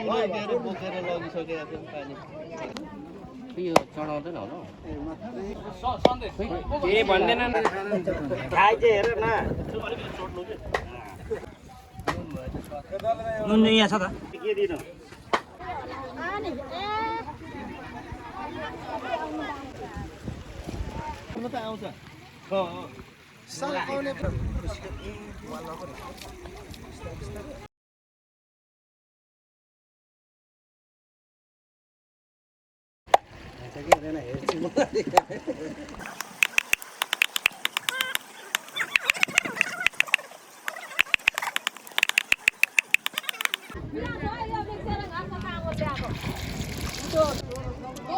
बोकेर लगिसकेका थियौँ पानी यो चढाउँदैन होला के भन्दैनन् खाइ चाहिँ हेर न नुन यहाँ छ त के दिनु त आउँछ त्यो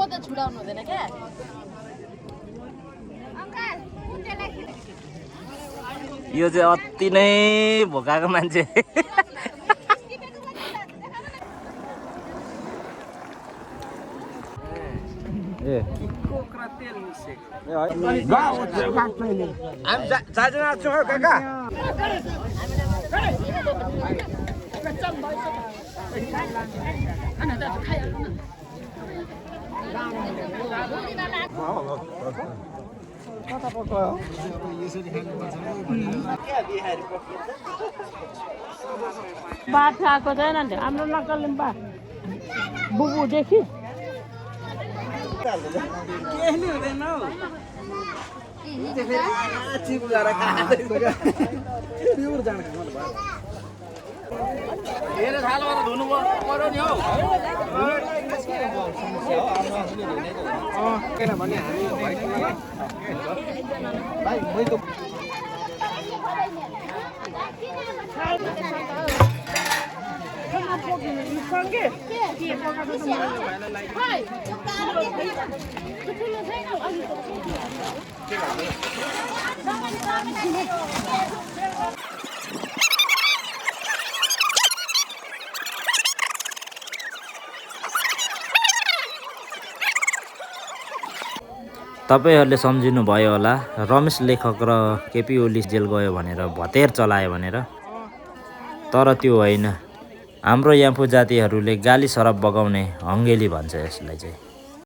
त छुडाउनु हुँदैन क्या यो चाहिँ अति नै भोकाको मान्छे ए चारजना छौँ काका बाटो आएको छैन नि हाम्रो नकलिम्बा बुबुदेखि केही हुँदैन हौ हेर थालो धुनु पर्यो नि हौ किनभने हामी भाइ मैले तपाईहरूले सम्झिनु भयो होला रमेश लेखक र केपी ओली जेल गयो भनेर भतेर चलायो भनेर तर त्यो होइन हाम्रो याम्फू जातिहरूले गाली सरप बगाउने हङ्गेली भन्छ यसलाई चाहिँ